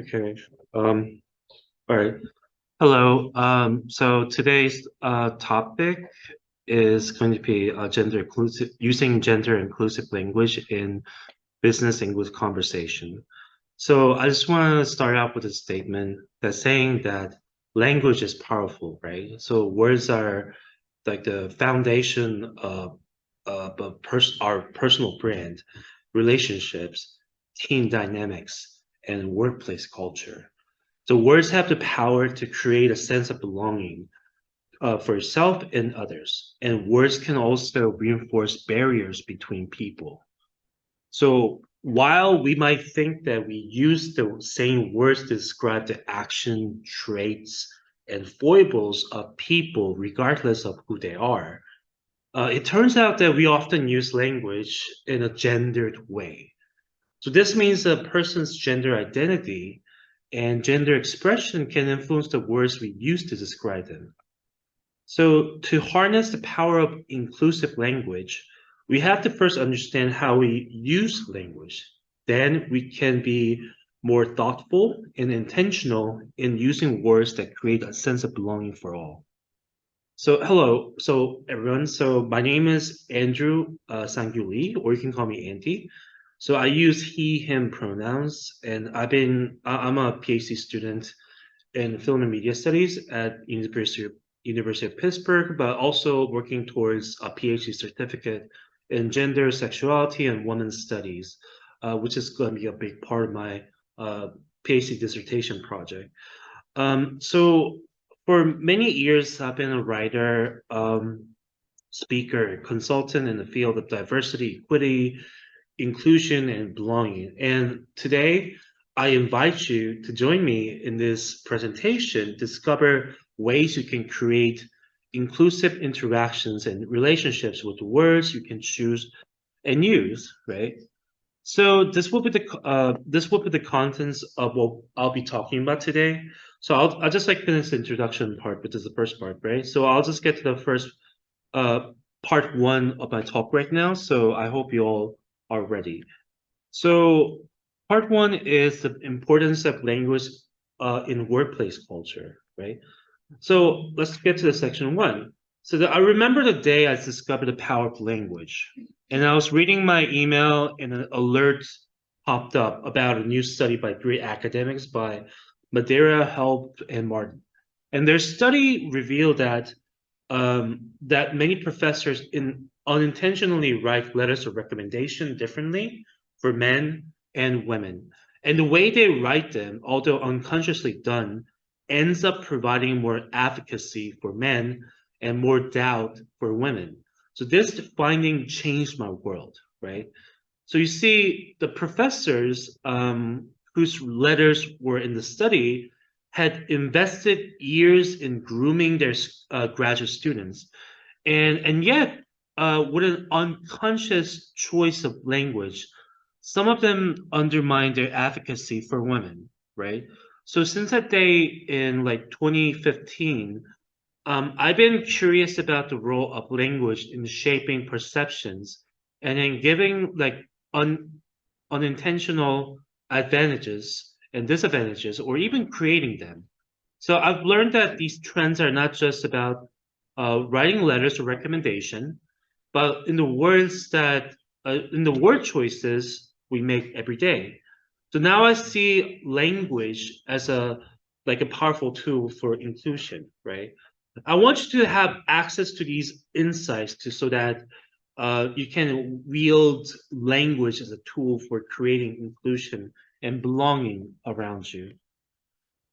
Okay. All right. Hello. So today's topic is going to be gender inclusive, using gender inclusive language in business English conversation. So I just want to start out with a statement that's saying that language is powerful, right? So words are like the foundation of our personal brand, relationships, team dynamics, and workplace culture. So words have the power to create a sense of belonging for yourself and others. And words can also reinforce barriers between people. So while we might think that we use the same words to describe the action, traits, and foibles of people, regardless of who they are, it turns out that we often use language in a gendered way. So this means a person's gender identity and gender expression can influence the words we use to describe them. So to harness the power of inclusive language, we have to first understand how we use language. Then we can be more thoughtful and intentional in using words that create a sense of belonging for all. So hello, so everyone. So my name is Andrew Sanggyu Lee, or you can call me Andy. So I use he, him pronouns, and I'm a PhD student in film and media studies at University of Pittsburgh, but also working towards a PhD certificate in gender, sexuality, and women's studies, which is going to be a big part of my PhD dissertation project. So for many years, I've been a writer, speaker, consultant in the field of diversity, equity, inclusion, and belonging. And today, I invite you to join me in this presentation to discover ways you can create inclusive interactions and relationships with the words you can choose and use, right? So this will be the contents of what I'll be talking about today. So I'll just like finish the introduction part, which is the first part, right? So I'll just get to the first uh part one of my talk right now. So I hope you all are ready. So part one is the importance of language in workplace culture, right? So let's get to the section one. I remember the day I discovered the power of language, and I was reading my email, and an alert popped up about a new study by three academics by Madeira, Help, and Martin. And their study revealed that many professors unintentionally write letters of recommendation differently for men and women. And the way they write them, although unconsciously done, ends up providing more advocacy for men and more doubt for women. So this finding changed my world, right? So you see, the professors whose letters were in the study had invested years in grooming their graduate students, and yet, with an unconscious choice of language, some of them undermine their advocacy for women, right? So since that day in like 2015, I've been curious about the role of language in shaping perceptions and in giving like unintentional advantages and disadvantages, or even creating them. So I've learned that these trends are not just about writing letters of recommendation, but in the word choices we make every day. So now I see language as a powerful tool for inclusion, right? I want you to have access to these insights so that you can wield language as a tool for creating inclusion and belonging around you.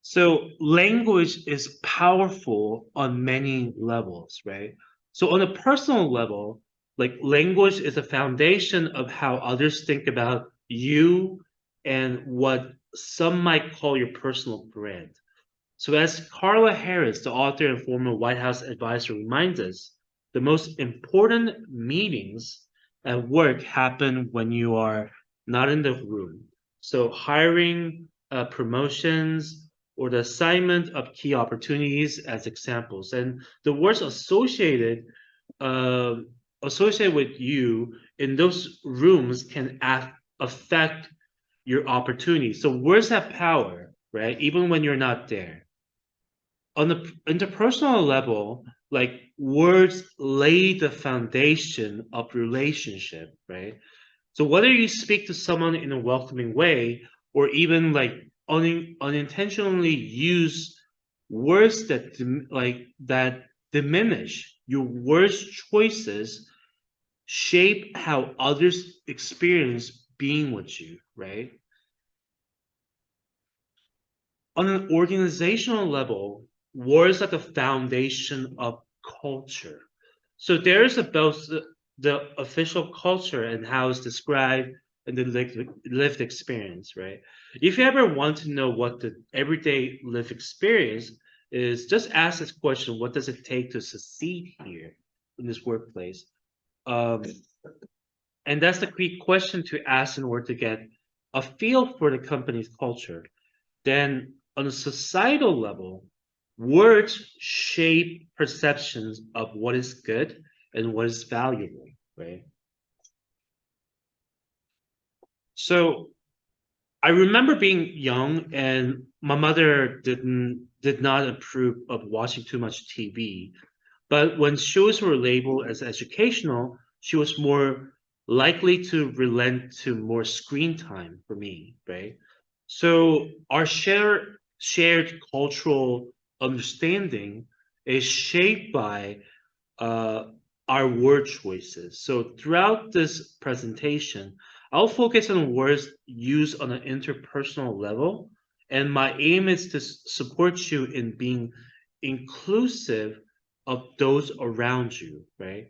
So language is powerful on many levels, right? So on a personal level, like language is a foundation of how others think about you and what some might call your personal brand. So as Carla Harris, the author and former White House advisor, reminds us, the most important meetings at work happen when you are not in the room. So hiring, promotions, or the assignment of key opportunities as examples. And the words uh, associated with you in those rooms can affect your opportunities. So words have power. right? Even when you're not there. On the interpersonal level, like words lay the foundation of relationship, right? So whether you speak to someone in a welcoming way or even like unintentionally use words that that diminish, your words choices shape how others experience being with you, right? On an organizational level, words are the foundation of culture. So there's about the official culture and how it's described in the lived experience, right? If you ever want to know what the everyday lived experience is, just ask this question: what does it take to succeed here in this workplace? Um, and that's the key question to ask in order to get a feel for the company's culture. Then on a societal level, words shape perceptions of what is good and what is valuable, right? So I remember being young and my mother did not approve of watching too much TV. But when shows were labeled as educational, she was more likely to relent to more screen time for me, right? So our shared cultural understanding is shaped by uh, our word choices. So throughout this presentation, I'll focus on words used on an interpersonal level, and my aim is to support you in being inclusive of those around you, right?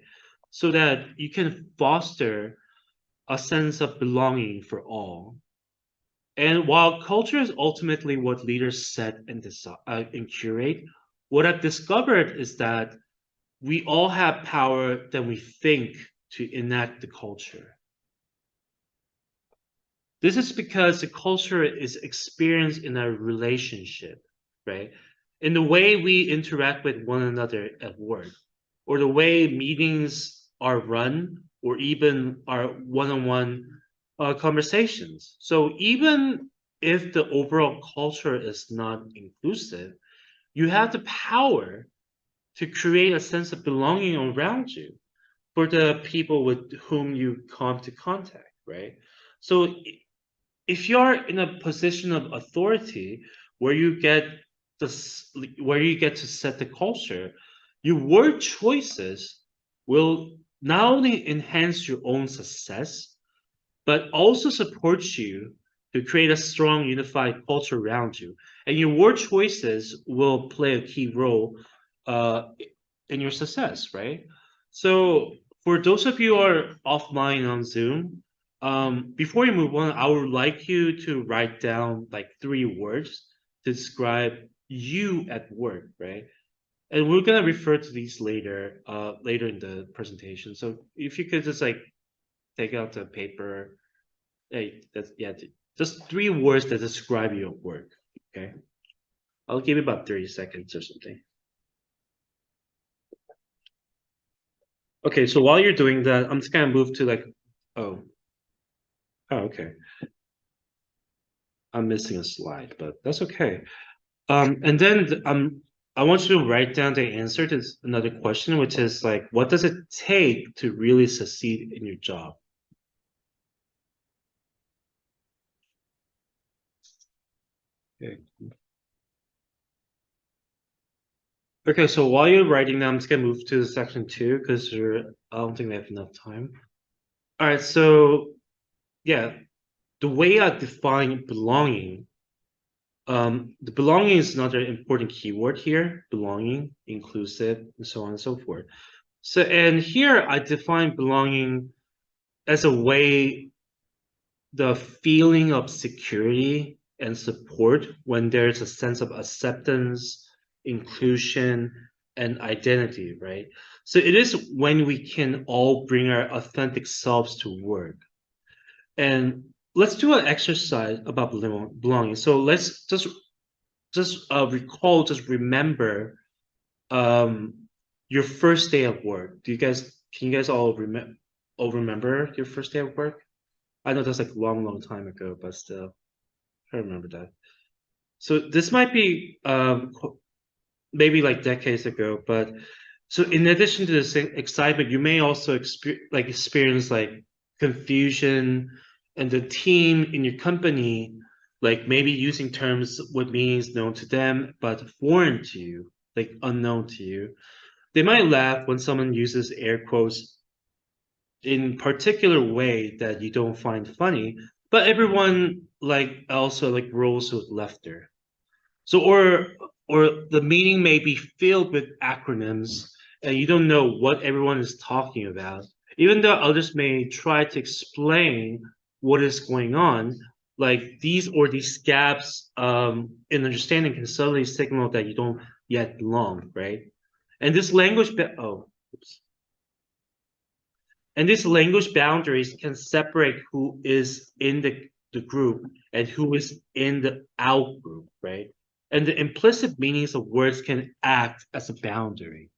So that you can foster a sense of belonging for all. And while culture is ultimately what leaders set and decide and curate, what I've discovered is that we all have power that we think to enact the culture. This is because the culture is experienced in our relationship, right? In the way we interact with one another at work, or the way meetings are run, or even our one-on-one conversations. So even if the overall culture is not inclusive, you have the power to create a sense of belonging around you for the people with whom you come to contact, right? So if you're in a position of authority where you get where you get to set the culture, your word choices will not only enhance your own success, but also support you to create a strong, unified culture around you. And your word choices will play a key role uh, in your success, right? So for those of you who are offline on Zoom, before you move on, I would like you to write down like 3 words to describe you at work, right? And we're gonna refer to these later, later in the presentation. So if you could just like take out the paper, hey, that's yeah, just 3 words that describe you at work. Okay, I'll give you about 30 seconds or something. Okay, so while you're doing that, I'm just gonna move to like, oh, oh, okay. I'm missing a slide, but that's okay. And then I want you to write down the answer to another question, which is like, what does it take to really succeed in your job? Okay. Okay, so while you're writing down, I'm just gonna move to section 2 because I don't think we have enough time. All right, so yeah, the way I define belonging, the belonging is another important keyword here, belonging, inclusive, and so on and so forth. So, and here I define belonging as a way, the feeling of security and support when there's a sense of acceptance, inclusion, and identity, right? So it is when we can all bring our authentic selves to work. And let's do an exercise about belonging. So let's just remember um your first day of work. Can you guys all remember your first day of work? I know that's like a long time ago, but still, I remember that. So this might be maybe like decades ago, but so in addition to this excitement, you may also experience like confusion, and the team in your company, like maybe using terms with meanings known to them but foreign to you, like unknown to you. They might laugh when someone uses air quotes in particular way that you don't find funny, but everyone like also like rolls with laughter. So or the meeting may be filled with acronyms and you don't know what everyone is talking about. Even though others may try to explain what is going on, like these gaps in understanding can suddenly signal that you don't yet belong, right? And this language oops. And these language boundaries can separate who is in the group and who is in the out group, right? And the implicit meanings of words can act as a boundary.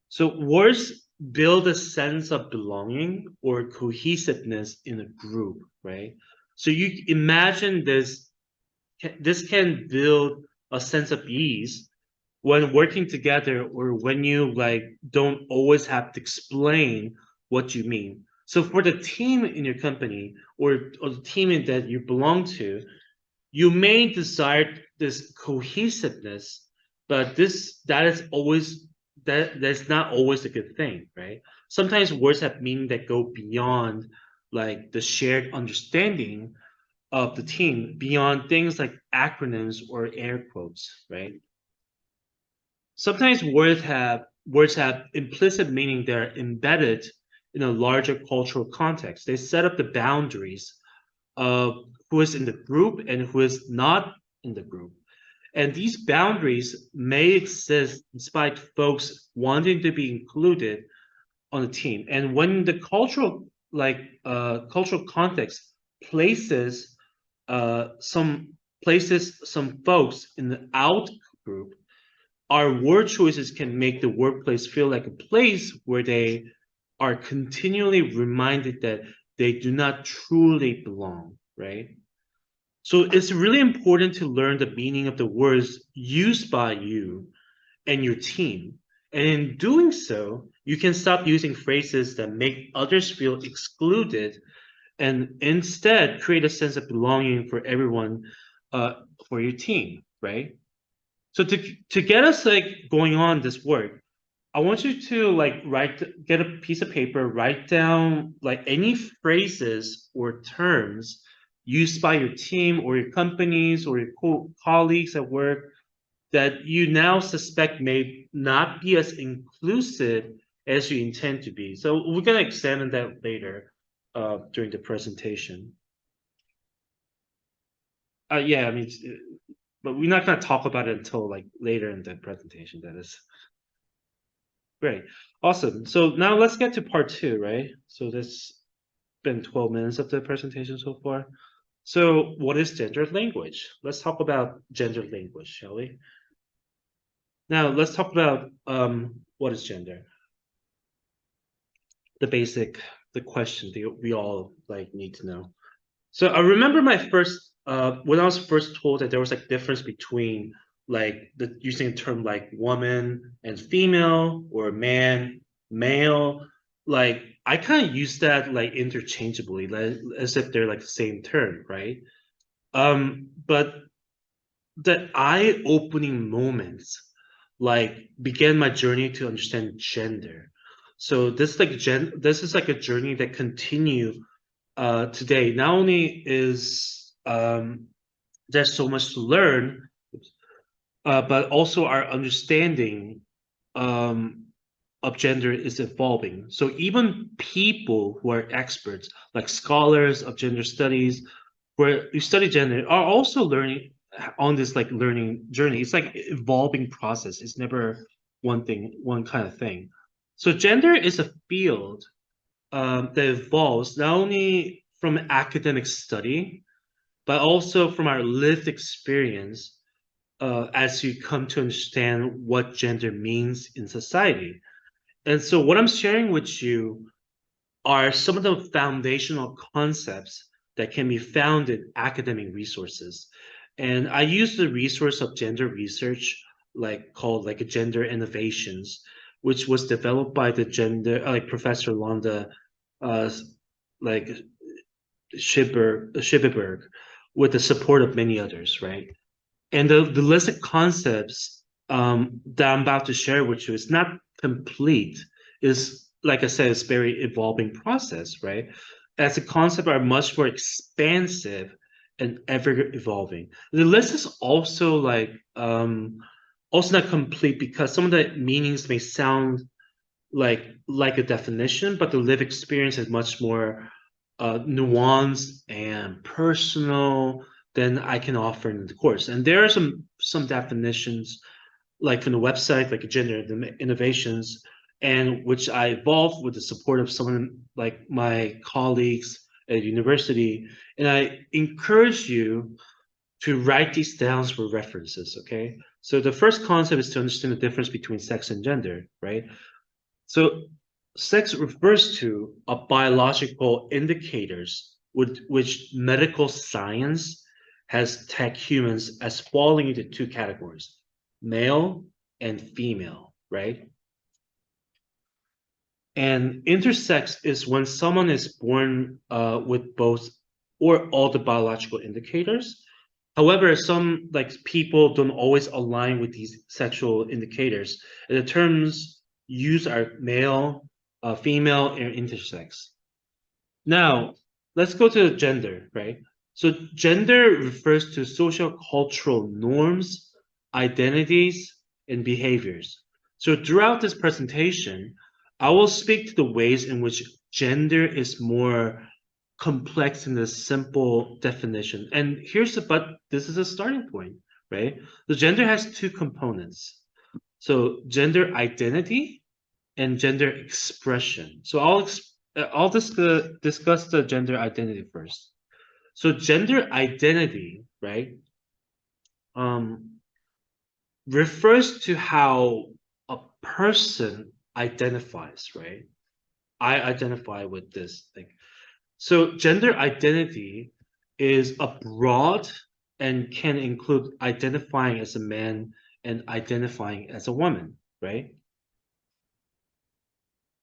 So words build a sense of belonging or cohesiveness in a group, right? So you imagine this can build a sense of ease when working together or when you like don't always have to explain what you mean. So for the team in your company or the team that you belong to, you may desire this cohesiveness, but that's not always a good thing, right? Sometimes words have meaning that go beyond like the shared understanding of the team, beyond things like acronyms or air quotes, right? Sometimes words have implicit meaning that are embedded in a larger cultural context. They set up the boundaries of who is in the group and who is not in the group. And these boundaries may exist despite folks wanting to be included on the team. And when the cultural context places some folks in the out group, our word choices can make the workplace feel like a place where they are continually reminded that they do not truly belong, right? So it's really important to learn the meaning of the words used by you and your team. And in doing so, you can stop using phrases that make others feel excluded and instead create a sense of belonging for everyone for your team, right? So to get us like going on this work, I want you to like get a piece of paper, write down like any phrases or terms used by your team or your companies or your colleagues at work that you now suspect may not be as inclusive as you intend to be. So we're going to examine that later during the presentation. Yeah, I mean, but we're not going to talk about it until like later in the presentation. That is great. Awesome. So now let's get to part two, right? So that's been 12 minutes of the presentation so far. So what is gendered language? Let's talk about gendered language, shall we? Now let's talk about what is gender. The question that we all like need to know. So I remember my first when I was first told that there was like difference between like the using a term like woman and female or man, male, like I kind of use that like interchangeably, like as if they're like the same term, right? But the eye-opening moments like began my journey to understand gender. So this is like a journey that continue today. Not only is there's so much to learn, but also our understanding um, of gender is evolving. So even people who are experts, like scholars of gender studies, who study gender, are also learning on this like learning journey. It's like evolving process. It's never one kind of thing. So gender is a field that evolves not only from academic study, but also from our lived experience as you come to understand what gender means in society. And so, what I'm sharing with you are some of the foundational concepts that can be found in academic resources. And I use the resource of gender research, called a Gender Innovations, which was developed by the Professor Londa, uh, like Schibberberg, with the support of many others, right? And the list of concepts that I'm about to share with you is not complete. Is, like I said, it's very evolving process, right? As the concepts are much more expansive and ever evolving. The list is also also not complete because some of the meanings may sound like a definition, but the lived experience is much more nuanced and personal than I can offer in the course. And there are some definitions, like from the website, like Gender Innovations, and which I evolved with the support of someone like my colleagues at university. And I encourage you to write these down for references, okay? So the first concept is to understand the difference between sex and gender, right? So sex refers to a biological indicators which medical science has tagged humans as falling into two categories, male and female, right? And intersex is when someone is born with both or all the biological indicators. However, some people don't always align with these sexual indicators. And the terms used are male, female, and intersex. Now, let's go to gender, right? So gender refers to social cultural norms, identities, and behaviors. So throughout this presentation, I will speak to the ways in which gender is more complex than the simple definition. And but this is a starting point, right? The gender has two components. So gender identity and gender expression. So I'll discuss the gender identity first. So gender identity, right, um, refers to how a person identifies, right? I identify with this thing. So gender identity is a broad and can include identifying as a man and identifying as a woman, right?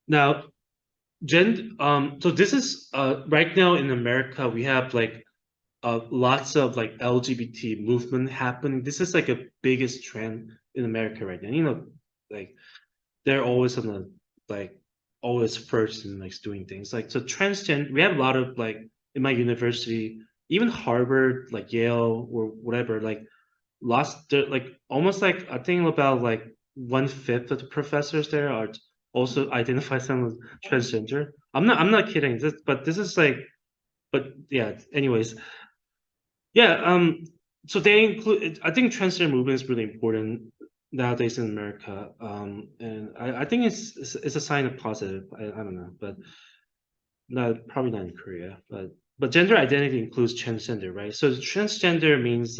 Now, so this is right now in America, we have lots of LGBT movement happening. This is like a biggest trend in America right now. Like they're always on the like always first in doing things. So transgender, we have a lot of in my university, even Harvard, Yale or whatever, almost I think about 1/5 of the professors there are also identify someone as transgender. I'm not kidding. But this is but yeah, anyways. Yeah, so they include, I think transgender movement is really important nowadays in America. And I think it's a sign of positive. I don't know, but probably not in Korea, but gender identity includes transgender, right? So transgender means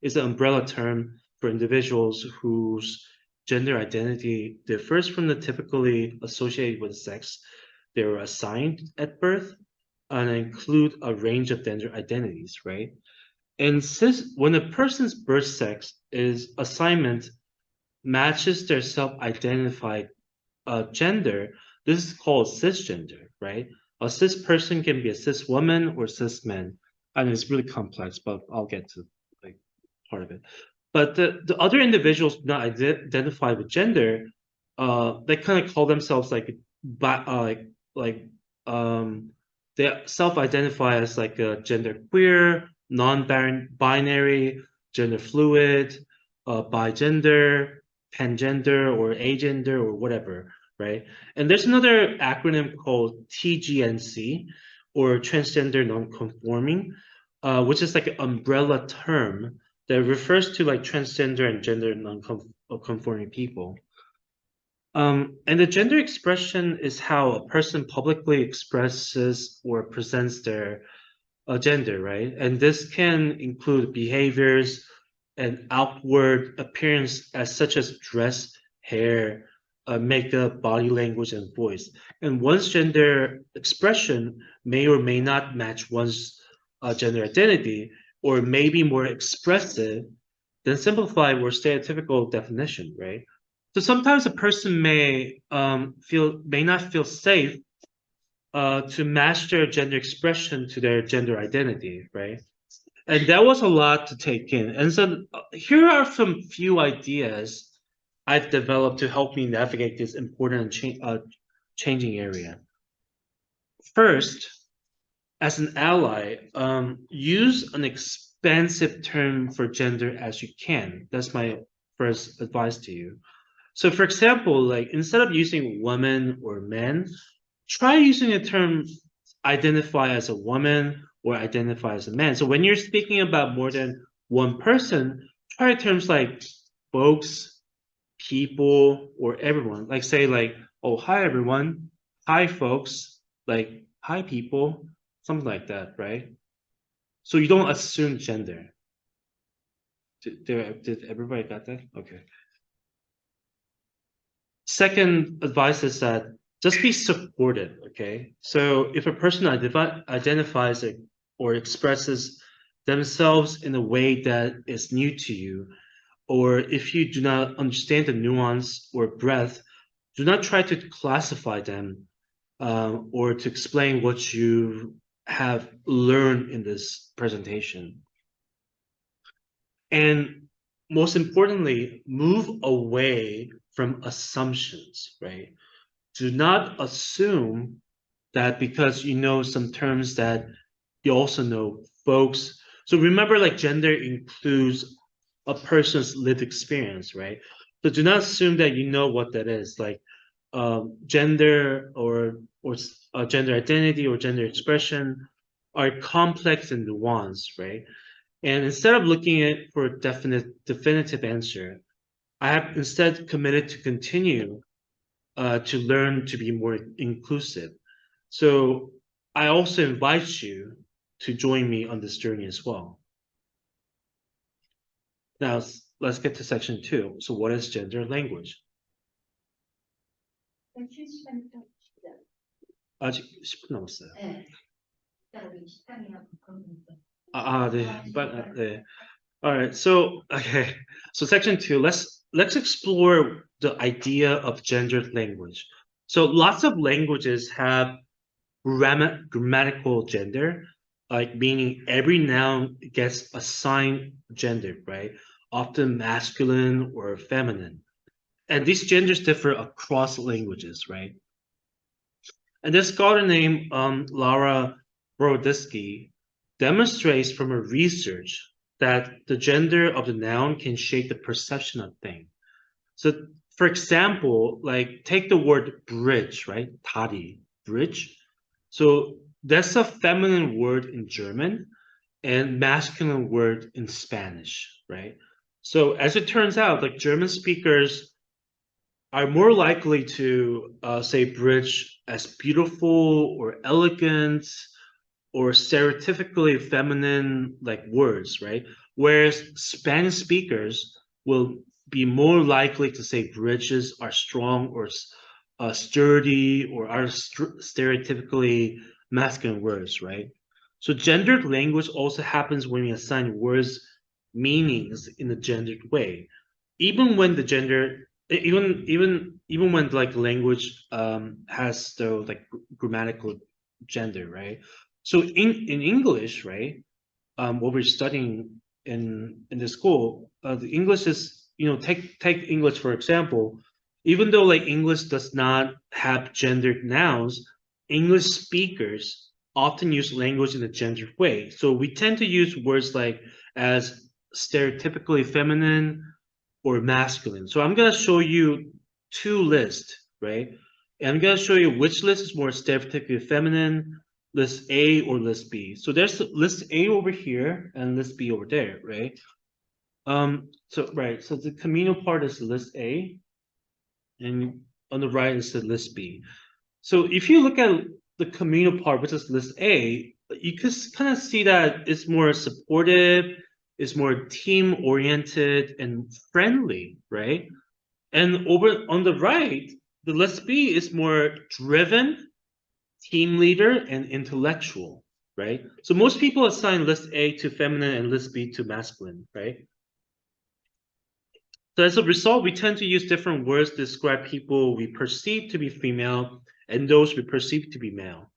it's an umbrella term for individuals whose gender identity differs from the typically associated with sex they were assigned at birth, and include a range of gender identities, right? And when a person's birth sex is assignment matches their self-identified gender, this is called cisgender, right? A cis person can be a cis woman or cis man. And it's really complex, but I'll get to part of it. But the other individuals not identify with gender, they kind of call themselves like they self-identify as a gender queer, non-binary, gender fluid, bigender, pangender, or agender, or whatever, right? And there's another acronym called TGNC, or transgender non-conforming, which is an umbrella term that refers to transgender and gender non-conforming people. And the gender expression is how a person publicly expresses or presents their gender, right? And this can include behaviors and outward appearance as such as dress, hair, makeup, body language, and voice. And one's gender expression may or may not match one's gender identity, or maybe more expressive than simplified or stereotypical definition, right? So sometimes a person may not feel safe to match their gender expression to their gender identity, right? And that was a lot to take in. And so here are some few ideas I've developed to help me navigate this important changing area. First, as an ally, use an expansive term for gender as you can. That's my first advice to you. So for example, like instead of using woman or men, try using the term identify as a woman or identify as a man. So when you're speaking about more than one person, try terms like folks, people, or everyone. Like say like, oh, hi everyone, hi folks, like hi people, something like that, right? So you don't assume gender. Did everybody got that? Okay. Second advice is that just be supportive, okay? So if a person identifies it or expresses themselves in a way that is new to you, or if you do not understand the nuance or breadth, do not try to classify them or to explain what you have learned in this presentation. And most importantly, move away from assumptions, right? Do not assume that because you know some terms that you also know folks. So remember, like gender includes a person's lived experience, right? So do not assume that you know what that is. Like gender or gender identity or gender expression are complex and nuanced, right? And instead of looking at for a definitive answer, I have instead committed to continue to learn to be more inclusive. So I also invite you to join me on this journey as well. Now, let's get to section 2. So what is gender language? 아직 10분 남았어요. 네. All right. So, okay. So section 2, let's explore the idea of gendered language. So lots of languages have grammatical gender, like meaning every noun gets assigned gender, right? Often masculine or feminine. And these genders differ across languages, right? And this scholar named Laura Brodisky demonstrates from her research that the gender of the noun can shape the perception of things. So, for example, like take the word bridge, right? 다리, bridge. So that's a feminine word in German and masculine word in Spanish, right? So as it turns out, like German speakers are more likely to say bridge as beautiful or elegant or stereotypically feminine like words, right? Whereas Spanish speakers will be more likely to say bridges are strong or sturdy or are stereotypically masculine words, right? So gendered language also happens when we assign words meanings in a gendered way, even when the gender, even when like language has the like grammatical gender, right? So in English, right, what we're studying in the school, the English is, you know, take English for example. Even though like English does not have gendered nouns, English speakers often use language in a gendered way. So we tend to use words like as stereotypically feminine or masculine. So I'm gonna show you two lists, right? And I'm gonna show you which list is more stereotypically feminine, list A or list B. So there's list A over here and list B over there, right? So the communal part is list A, and on the right is the list B. So if you look at the communal part, which is list A, you can kind of see that it's more supportive, it's more team-oriented and friendly, right? And over on the right, the list B is more driven, team leader, and intellectual. right? So most people assign list A to feminine and list B to masculine, right? So as a result, we tend to use different words to describe people we perceive to be female and those we perceive to be male.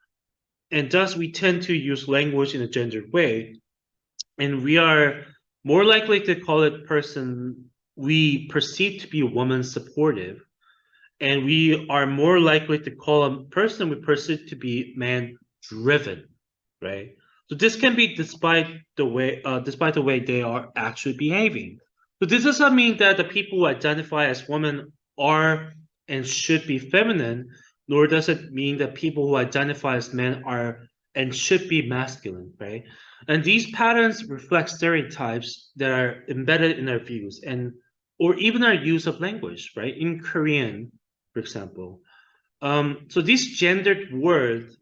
And thus, we tend to use language in a gendered way. And we are more likely to call a person we perceive to be a woman supportive. And we are more likely to call a person we perceive to be man driven, right? So this can be despite the way they are actually behaving. So this doesn't mean that the people who identify as women are and should be feminine, nor does it mean that people who identify as men are and should be masculine, right? And these patterns reflect stereotypes that are embedded in our views and or even our use of language, right? In Korean, for example. So these gendered word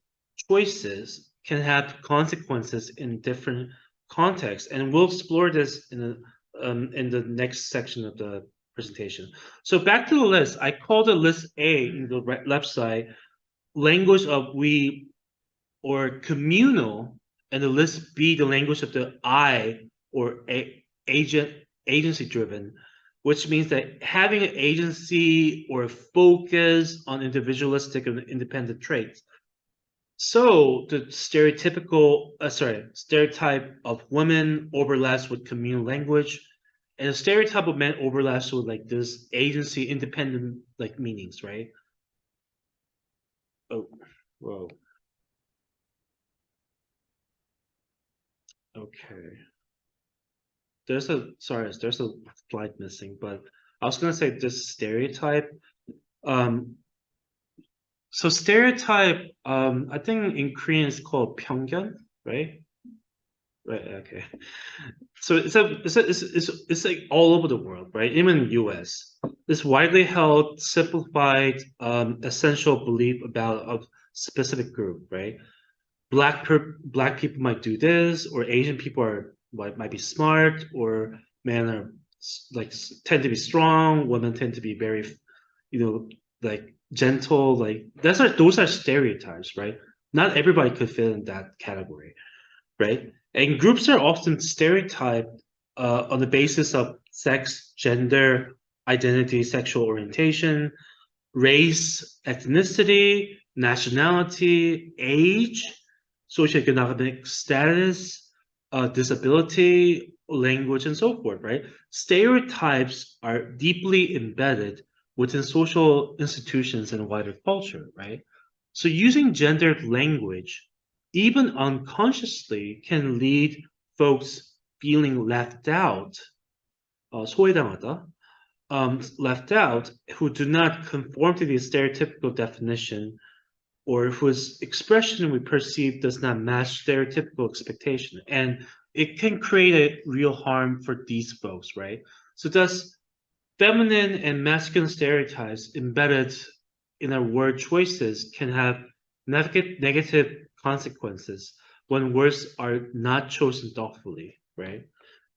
choices can have consequences in different contexts, and we'll explore this in the next section of the presentation. So back to the list, I call the list A in the left side language of we or communal, and the list B the language of the I or agency driven, which means that having an agency or a focus on individualistic and independent traits. So the stereotype of women overlaps with communal language, and the stereotype of men overlaps with like this agency independent like meanings, right? Oh, whoa. Okay. There's a slide missing, but I was gonna say this stereotype. Um, so stereotype, I think in Korean it's called 평균, right? Right. Okay. So it's like all over the world, right? Even in the U.S. This widely held, simplified, essential belief about a specific group, right? Black people might do this, or Asian people are might be smart, or men are like tend to be strong, women tend to be very, like gentle. Like those are stereotypes, right? Not everybody could fit in that category, right? And groups are often stereotyped on the basis of sex, gender, identity, sexual orientation, race, ethnicity, nationality, age, socioeconomic status, disability, language, and so forth, right? Stereotypes are deeply embedded within social institutions and wider culture, right? So using gendered language, even unconsciously, can lead folks feeling left out, 소외당하다, left out, who do not conform to the stereotypical definition or whose expression we perceive does not match stereotypical expectation. And it can create a real harm for these folks, right? So thus, feminine and masculine stereotypes embedded in our word choices can have negative consequences when words are not chosen thoughtfully, right?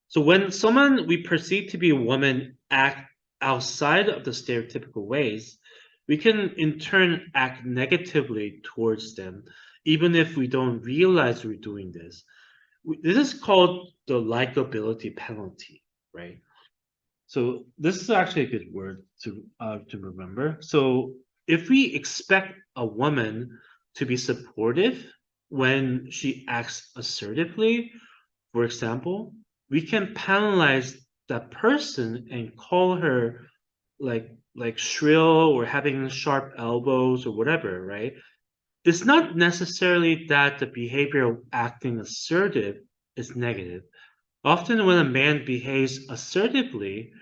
So when someone we perceive to be a woman act outside of the stereotypical ways, we can in turn act negatively towards them, even if we don't realize we're doing this. This is called the likability penalty, right? So this is actually a good word to remember. So if we expect a woman to be supportive when she acts assertively, for example, we can penalize that person and call her like shrill or having sharp elbows or whatever, right? It's not necessarily that the behavior of acting assertive is negative. Often when a man behaves assertively,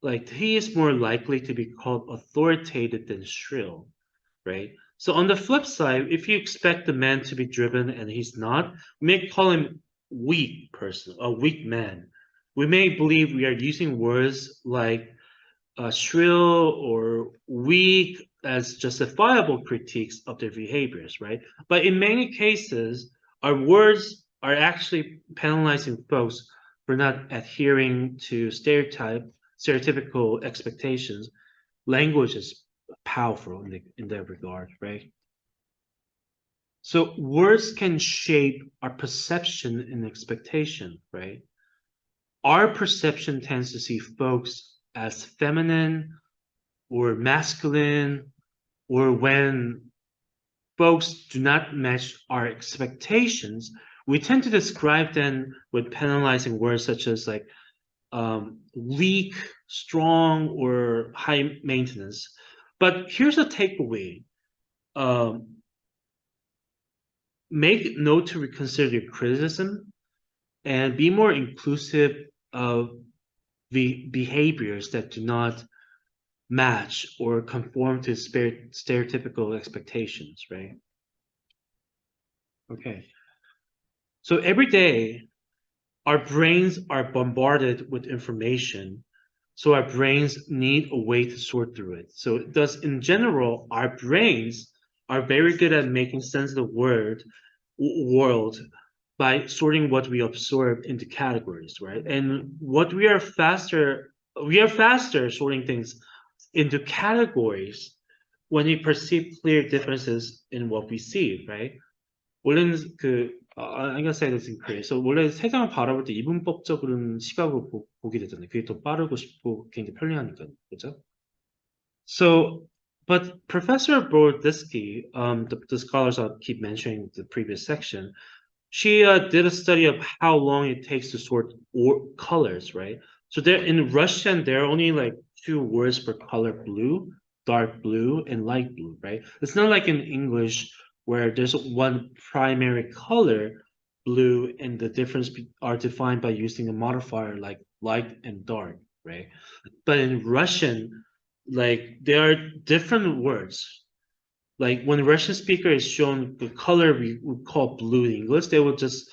like he is more likely to be called authoritative than shrill, right? So on the flip side, if you expect the man to be driven and he's not, we may call him weak person, a weak man. We may believe we are using words like shrill or weak as justifiable critiques of their behaviors, right? But in many cases, our words are actually penalizing folks for not adhering to stereotypical expectations. Language is powerful in that regard, right? So words can shape our perception and expectation, right? Our perception tends to see folks as feminine or masculine, or when folks do not match our expectations, we tend to describe them with penalizing words such as like weak, strong, or high maintenance. But here's a takeaway. Um, make note to reconsider your criticism and be more inclusive of the behaviors that do not match or conform to stereotypical expectations, right? Okay. So every day, our brains are bombarded with information. So our brains need a way to sort through it. So thus, in general, our brains are very good at making sense of the world by sorting what we absorb into categories, right? And we are faster sorting things into categories when we perceive clear differences in what we see, right? 원래는 I'm gonna say this in Korean. So 원래 세상을 바라볼 때 이분법적인 시각으로 보게 되잖아요. 그게 더 빠르고 쉽고 굉장히 편리하니까, 그죠? So, but Professor Brodisky, the scholars I'll keep mentioning the previous section, she did a study of how long it takes to sort colors, right? So there in Russian, there are only like two words per color: blue, dark blue, and light blue, right? It's not like in English where there's one primary color, blue, and the difference are defined by using a modifier like light and dark, right? But in Russian, like there are different words. Like when a Russian speaker is shown the color we would call blue in English, they will just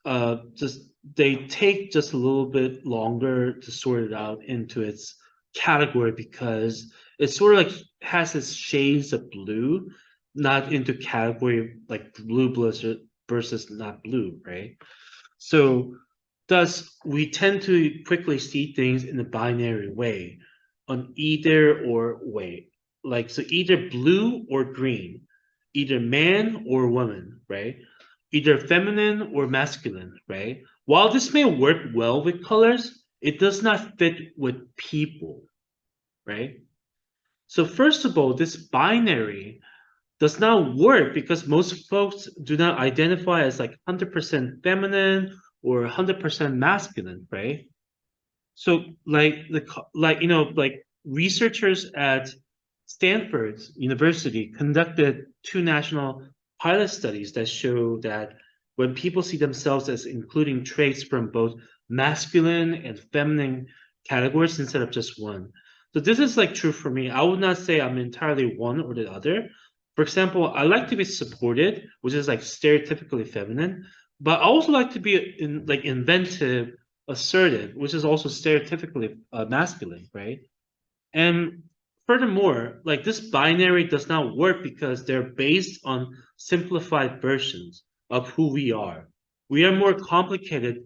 they take just a little bit longer to sort it out into its category because it sort of like has its shades of blue, not into category like blue versus not blue, right? So thus we tend to quickly see things in a binary way, on either or way. Like so either blue or green, either man or woman, right? Either feminine or masculine, right? While this may work well with colors, it does not fit with people, right? So first of all, this binary does not work because most folks do not identify as like 100% feminine or 100% masculine, right? So like like researchers at Stanford University conducted two national pilot studies that show that when people see themselves as including traits from both masculine and feminine categories instead of just one. So this is like true for me. I would not say I'm entirely one or the other. For example, I like to be supported, which is like stereotypically feminine, but I also like to be like inventive, assertive, which is also stereotypically masculine, right? And furthermore, like this binary does not work because they're based on simplified versions of who we are. We are more complicated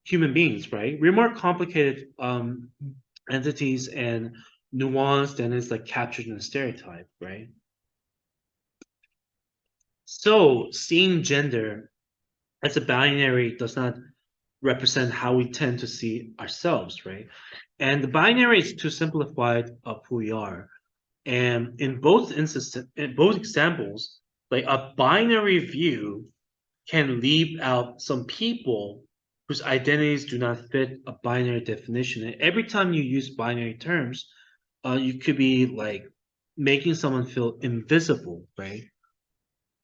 human beings, right? We're more complicated entities and nuanced than is like captured in a stereotype, right? So seeing gender as a binary does not represent how we tend to see ourselves, right? And the binary is too simplified of who we are. And in both instances, in both examples, like a binary view can leave out some people whose identities do not fit a binary definition. And every time you use binary terms, you could be like making someone feel invisible, right?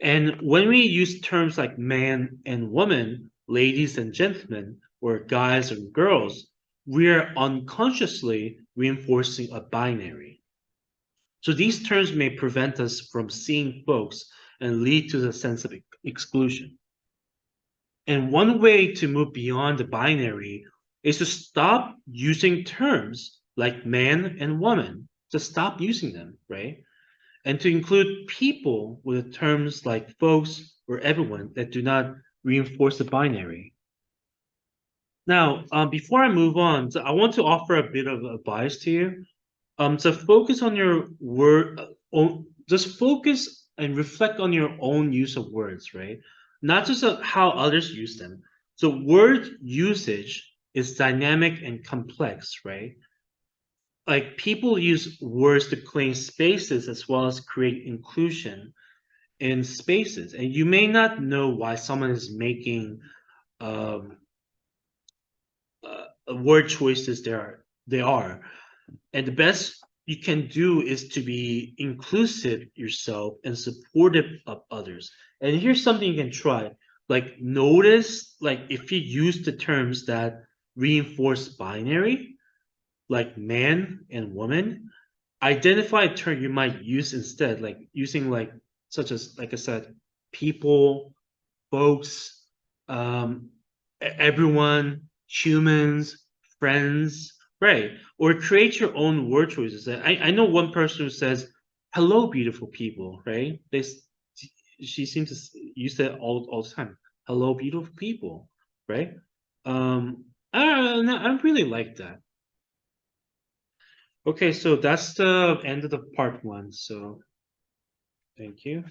And when we use terms like man and woman, ladies and gentlemen, or guys and girls, we are unconsciously reinforcing a binary. So these terms may prevent us from seeing folks and lead to the sense of exclusion. And one way to move beyond the binary is to stop using terms like man and woman. To stop using them, right? And to include people with terms like folks or everyone that do not reinforce the binary. Now, before I move on, so I want to offer a bit of advice to you. So focus on your word, just focus and reflect on your own use of words, right? Not just how others use them. So word usage is dynamic and complex, right? Like people use words to claim spaces as well as create inclusion in spaces. And you may not know why someone is making um, word choices they are. And the best you can do is to be inclusive yourself and supportive of others. And here's something you can try. Like notice, like if you use the terms that reinforce binary, like man and woman, identify a term you might use instead, like using like such as like I said, people, folks, everyone, humans, friends, right? Or create your own word choices. I know one person who says, "Hello, beautiful people," right? She seems to use that all the time. Hello, beautiful people, right? I don't know, I really like that. Okay, so that's the end of the part one. So thank you.